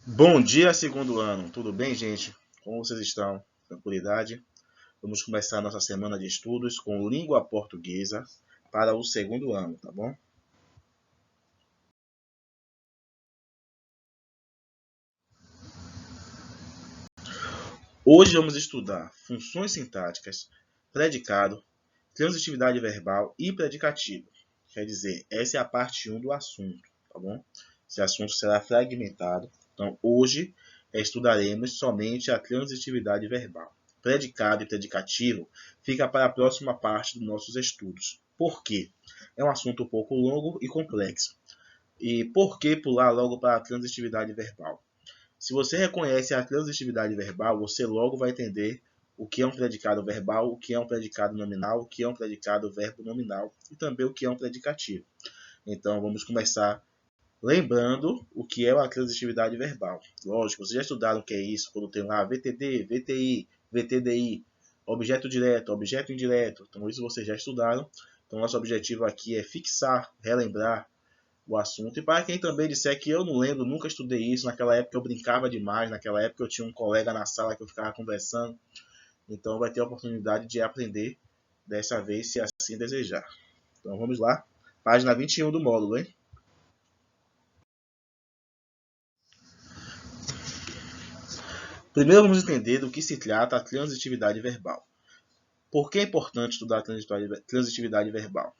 Bom dia, segundo ano. Tudo bem, gente? Como vocês estão? Tranquilidade? Vamos começar nossa semana de estudos com língua portuguesa para o segundo ano, tá bom? Hoje vamos estudar funções sintáticas, predicado, transitividade verbal e predicativo. Quer dizer, essa é a parte 1 do assunto, tá bom? Esse assunto será fragmentado. Então, hoje estudaremos somente a transitividade verbal. Predicado e predicativo fica para a próxima parte dos nossos estudos. Por quê? É um assunto um pouco longo e complexo. E por que pular logo para a transitividade verbal? Se você reconhece a transitividade verbal, você logo vai entender o que é um predicado verbal, o que é um predicado nominal, o que é um predicado verbo nominal e também o que é um predicativo. Então vamos começar lembrando o que é a transitividade verbal. Lógico, vocês já estudaram o que é isso, quando tem lá VTD, VTI, VTDI, objeto direto, objeto indireto. Então isso vocês já estudaram. Então nosso objetivo aqui é fixar, relembrar o assunto. E para quem também disser que eu não lembro, nunca estudei isso, naquela época eu brincava demais, naquela época eu tinha um colega na sala que eu ficava conversando, então vai ter a oportunidade de aprender dessa vez, se assim desejar. Então vamos lá, página 21 do módulo, hein? Primeiro vamos entender do que se trata a transitividade verbal. Por que é importante estudar a transitividade verbal?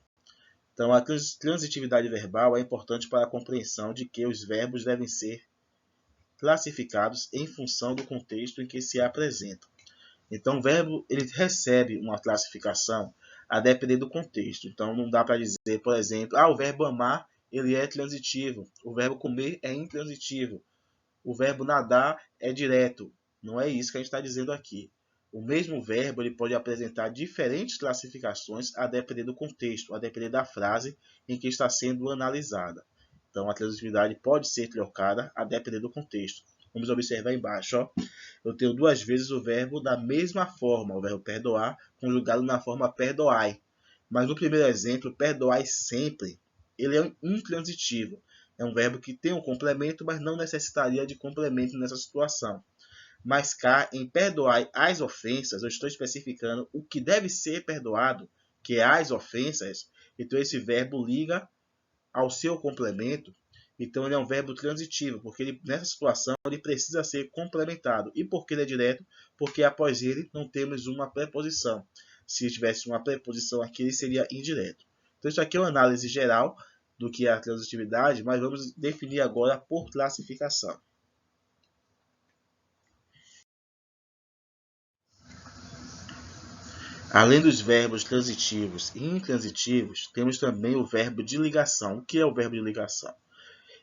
Então, a transitividade verbal é importante para a compreensão de que os verbos devem ser classificados em função do contexto em que se apresentam. Então, o verbo ele recebe uma classificação a depender do contexto. Então, não dá para dizer, por exemplo, o verbo amar ele é transitivo, o verbo comer é intransitivo, o verbo nadar é direto. Não é isso que a gente está dizendo aqui. O mesmo verbo ele pode apresentar diferentes classificações a depender do contexto, a depender da frase em que está sendo analisada. Então, a transitividade pode ser trocada a depender do contexto. Vamos observar embaixo. Ó. Eu tenho duas vezes o verbo da mesma forma, o verbo perdoar, conjugado na forma perdoai. Mas no primeiro exemplo, perdoai sempre, ele é intransitivo. É um verbo que tem um complemento, mas não necessitaria de complemento nessa situação. Mas cá, em perdoai as ofensas, eu estou especificando o que deve ser perdoado, que é as ofensas. Então esse verbo liga ao seu complemento. Então ele é um verbo transitivo, porque ele, nessa situação ele precisa ser complementado. E por que ele é direto? Porque após ele não temos uma preposição. Se tivesse uma preposição aqui, ele seria indireto. Então isso aqui é uma análise geral do que é a transitividade, mas vamos definir agora por classificação. Além dos verbos transitivos e intransitivos, temos também o verbo de ligação. O que é o verbo de ligação?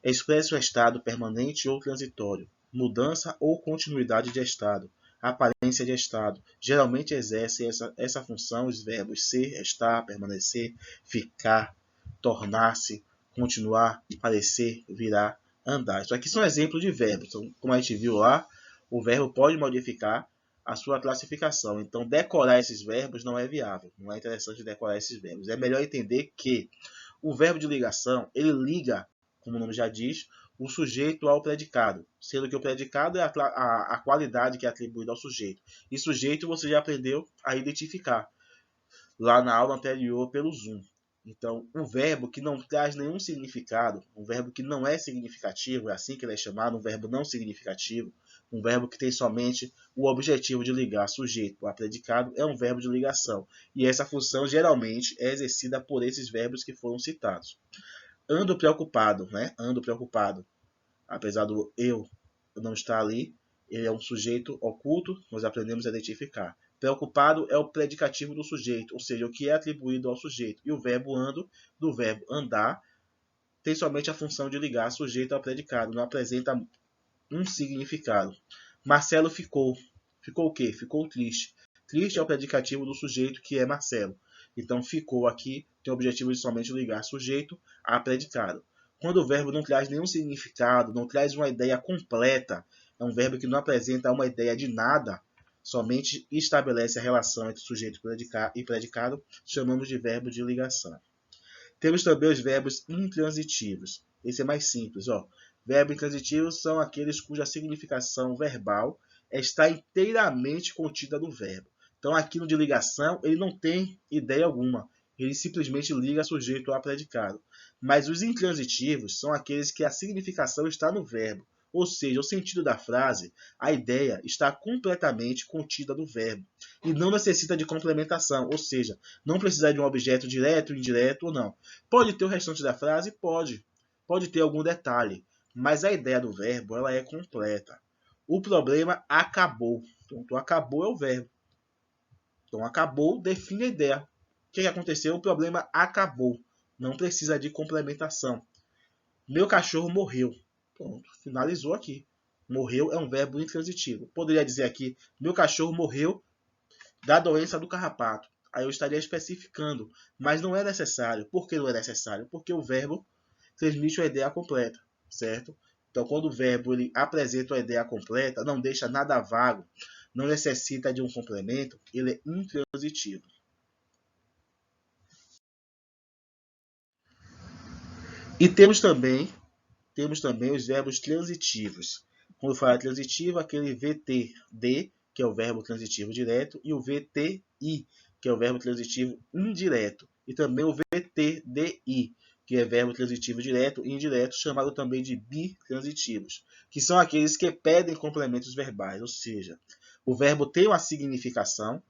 Expressa o estado permanente ou transitório, mudança ou continuidade de estado, aparência de estado. Geralmente exerce essa função os verbos ser, estar, permanecer, ficar, tornar-se, continuar, parecer, virar, andar. Isso aqui são exemplos de verbos. Então, como a gente viu lá, o verbo pode modificar a sua classificação. Então, decorar esses verbos não é viável. Não é interessante decorar esses verbos. É melhor entender que o verbo de ligação, ele liga, como o nome já diz, o sujeito ao predicado, sendo que o predicado é a qualidade que é atribuída ao sujeito. E sujeito você já aprendeu a identificar lá na aula anterior pelo Zoom. Então, um verbo que não traz nenhum significado, um verbo que não é significativo, é assim que ele é chamado, um verbo não significativo, um verbo que tem somente o objetivo de ligar sujeito a predicado, é um verbo de ligação. E essa função geralmente é exercida por esses verbos que foram citados. Ando preocupado, né? Ando preocupado. Apesar do eu não estar ali, ele é um sujeito oculto, nós aprendemos a identificar. Preocupado é o predicativo do sujeito, ou seja, o que é atribuído ao sujeito. E o verbo ando, do verbo andar, tem somente a função de ligar sujeito ao predicado, não apresenta um significado. Marcelo ficou. Ficou o quê? Ficou triste. Triste é o predicativo do sujeito, que é Marcelo. Então, ficou aqui tem o objetivo de somente ligar sujeito a predicado. Quando o verbo não traz nenhum significado, não traz uma ideia completa, é um verbo que não apresenta uma ideia de nada, somente estabelece a relação entre sujeito e predicado, chamamos de verbo de ligação. Temos também os verbos intransitivos. Esse é mais simples. Ó. Verbos intransitivos são aqueles cuja significação verbal está inteiramente contida no verbo. Então, aqui no de ligação, ele não tem ideia alguma. Ele simplesmente liga sujeito a predicado. Mas os intransitivos são aqueles que a significação está no verbo. Ou seja, o sentido da frase, a ideia, está completamente contida no verbo. E não necessita de complementação. Ou seja, não precisa de um objeto direto, indireto ou não. Pode ter o restante da frase? Pode. Pode ter algum detalhe. Mas a ideia do verbo ela é completa. O problema acabou. Então, acabou é o verbo. Então, acabou define a ideia. O que aconteceu? O problema acabou. Não precisa de complementação. Meu cachorro morreu. Pronto, finalizou aqui. Morreu é um verbo intransitivo. Poderia dizer aqui, meu cachorro morreu da doença do carrapato. Aí eu estaria especificando, mas não é necessário. Por que não é necessário? Porque o verbo transmite a ideia completa, certo? Então, quando o verbo ele apresenta a ideia completa, não deixa nada vago, não necessita de um complemento, ele é intransitivo. E temos também os verbos transitivos. Quando fala transitivo, aquele VTD, que é o verbo transitivo direto, e o VTI, que é o verbo transitivo indireto. E também o VTDI, que é verbo transitivo direto e indireto, chamado também de bitransitivos, que são aqueles que pedem complementos verbais, ou seja, o verbo tem uma significação,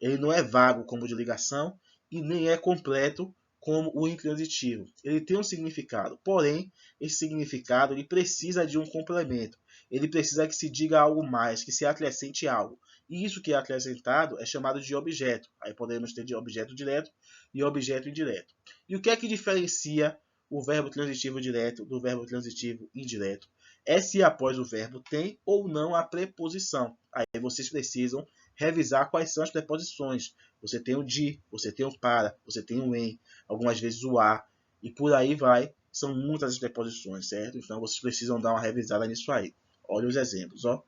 ele não é vago como o de ligação e nem é completo como o intransitivo. Ele tem um significado, porém, esse significado ele precisa de um complemento. Ele precisa que se diga algo mais, que se acrescente algo. E isso que é acrescentado é chamado de objeto. Aí podemos ter de objeto direto e objeto indireto. E o que é que diferencia o verbo transitivo direto do verbo transitivo indireto? É se após o verbo tem ou não a preposição. Aí vocês precisam revisar quais são as preposições. Você tem o de, você tem o para, você tem o em, algumas vezes o a, e por aí vai. São muitas as preposições, certo? Então vocês precisam dar uma revisada nisso aí. Olha os exemplos. Ó.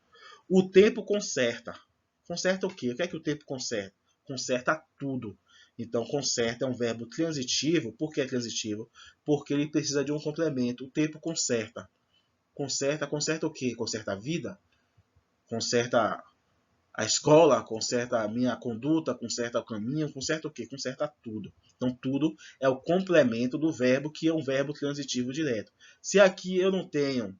O tempo conserta. Conserta o quê? O que é que o tempo conserta? Conserta tudo. Então, conserta é um verbo transitivo. Por que é transitivo? Porque ele precisa de um complemento. O tempo conserta. Conserta o quê? Conserta a vida? Conserta a escola? Conserta a minha conduta? Conserta o caminho? Conserta o quê? Conserta tudo. Então, tudo é o complemento do verbo, que é um verbo transitivo direto. Se aqui eu não tenho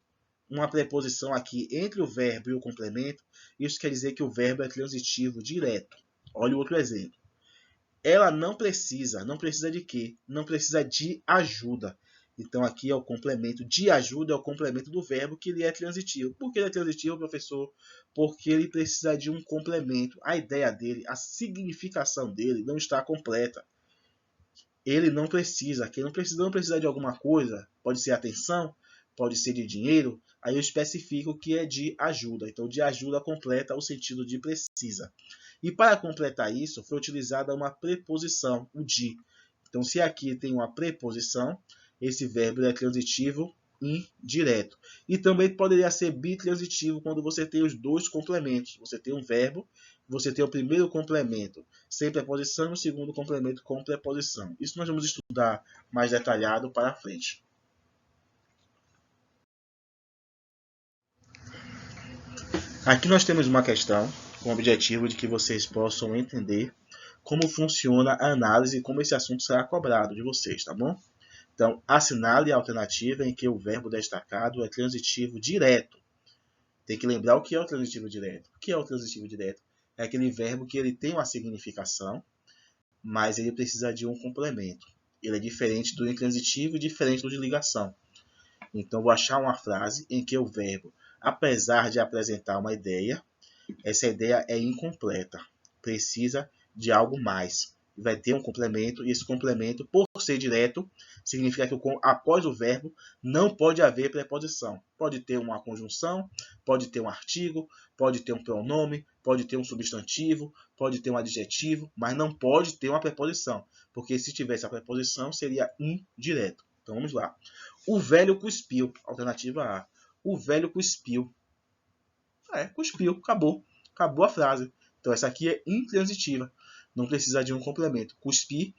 uma preposição aqui entre o verbo e o complemento, isso quer dizer que o verbo é transitivo direto. Olha o outro exemplo. Ela não precisa de quê? Não precisa de ajuda. Então aqui é o complemento de ajuda, é o complemento do verbo que ele é transitivo. Por que ele é transitivo, professor? Porque ele precisa de um complemento. A ideia dele, a significação dele não está completa. Ele não precisa. Quem não precisa de alguma coisa, pode ser atenção, pode ser de dinheiro, aí eu especifico que é de ajuda. Então, de ajuda completa o sentido de precisa. E para completar isso, foi utilizada uma preposição, o de. Então, se aqui tem uma preposição, esse verbo é transitivo indireto. E também poderia ser bitransitivo quando você tem os dois complementos. Você tem um verbo, você tem o primeiro complemento sem preposição e o segundo complemento com preposição. Isso nós vamos estudar mais detalhado para frente. Aqui nós temos uma questão com o objetivo de que vocês possam entender como funciona a análise e como esse assunto será cobrado de vocês, tá bom? Então, assinale a alternativa em que o verbo destacado é transitivo direto. Tem que lembrar o que é o transitivo direto. O que é o transitivo direto? É aquele verbo que ele tem uma significação, mas ele precisa de um complemento. Ele é diferente do intransitivo e diferente do de ligação. Então, vou achar uma frase em que o verbo, apesar de apresentar uma ideia, essa ideia é incompleta. Precisa de algo mais. Vai ter um complemento, e esse complemento, por ser direto, significa que após o verbo não pode haver preposição. Pode ter uma conjunção, pode ter um artigo, pode ter um pronome, pode ter um substantivo, pode ter um adjetivo, mas não pode ter uma preposição, porque se tivesse a preposição seria indireto. Então vamos lá. O velho cuspiu. Alternativa A. O velho cuspiu. Cuspiu. Acabou. Acabou a frase. Então essa aqui é intransitiva. Não precisa de um complemento. Cuspir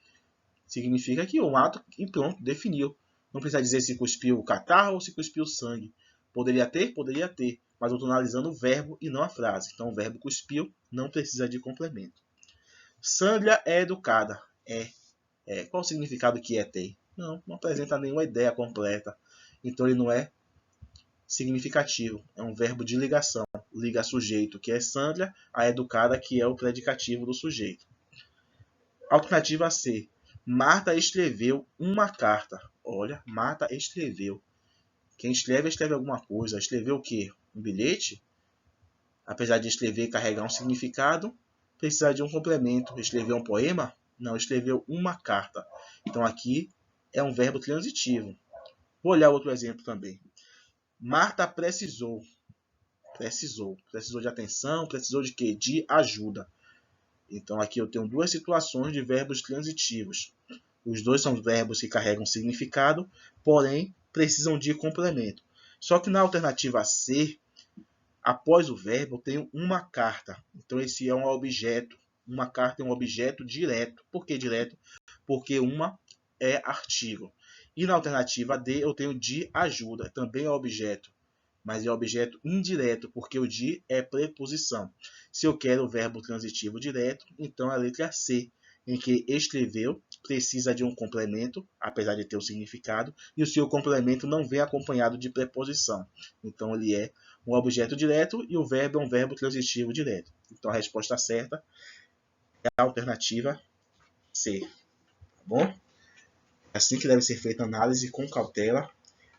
significa que um ato e pronto, definiu. Não precisa dizer se cuspiu o catarro ou se cuspiu sangue. Poderia ter? Poderia ter. Mas eu estou analisando o verbo e não a frase. Então, o verbo cuspiu não precisa de complemento. Sandra é educada. Qual o significado que tem? Não apresenta nenhuma ideia completa. Então, ele não é significativo. É um verbo de ligação. Liga sujeito, que é Sandra, a educada, que é o predicativo do sujeito. Alternativa C. Marta escreveu uma carta. Olha, Marta escreveu. Quem escreve, escreve alguma coisa. Escreveu o quê? Um bilhete? Apesar de escrever e carregar um significado, precisa de um complemento. Escreveu um poema? Não, escreveu uma carta. Então aqui é um verbo transitivo. Vou olhar outro exemplo também. Marta precisou. Precisou de atenção, precisou de quê? De ajuda. Então aqui eu tenho duas situações de verbos transitivos. Os dois são verbos que carregam significado, porém precisam de complemento. Só que na alternativa C, após o verbo, eu tenho uma carta. Então esse é um objeto. Uma carta é um objeto direto. Por que direto? Porque uma é artigo. E na alternativa D, eu tenho de ajuda. Também é objeto, mas é objeto indireto, porque o de é preposição. Se eu quero o verbo transitivo direto, então é a letra C, em que escreveu precisa de um complemento, apesar de ter o significado, e o seu complemento não vem acompanhado de preposição. Então ele é um objeto direto e o verbo é um verbo transitivo direto. Então a resposta certa é a alternativa C. Tá bom? É assim que deve ser feita a análise com cautela,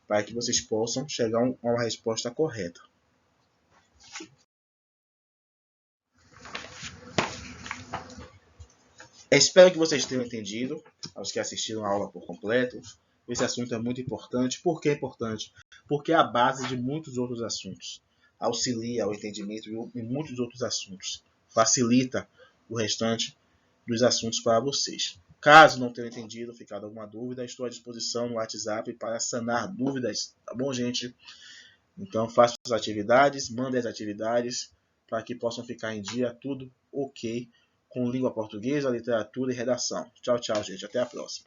para que vocês possam chegar a uma resposta correta. Espero que vocês tenham entendido, aos que assistiram a aula por completo. Esse assunto é muito importante. Por que é importante? Porque é a base de muitos outros assuntos. Auxilia o entendimento em muitos outros assuntos. Facilita o restante dos assuntos para vocês. Caso não tenham entendido, ficado alguma dúvida, estou à disposição no WhatsApp para sanar dúvidas. Tá bom, gente? Então, façam as atividades, mandem as atividades para que possam ficar em dia, tudo ok com língua portuguesa, literatura e redação. Tchau, tchau, gente. Até a próxima.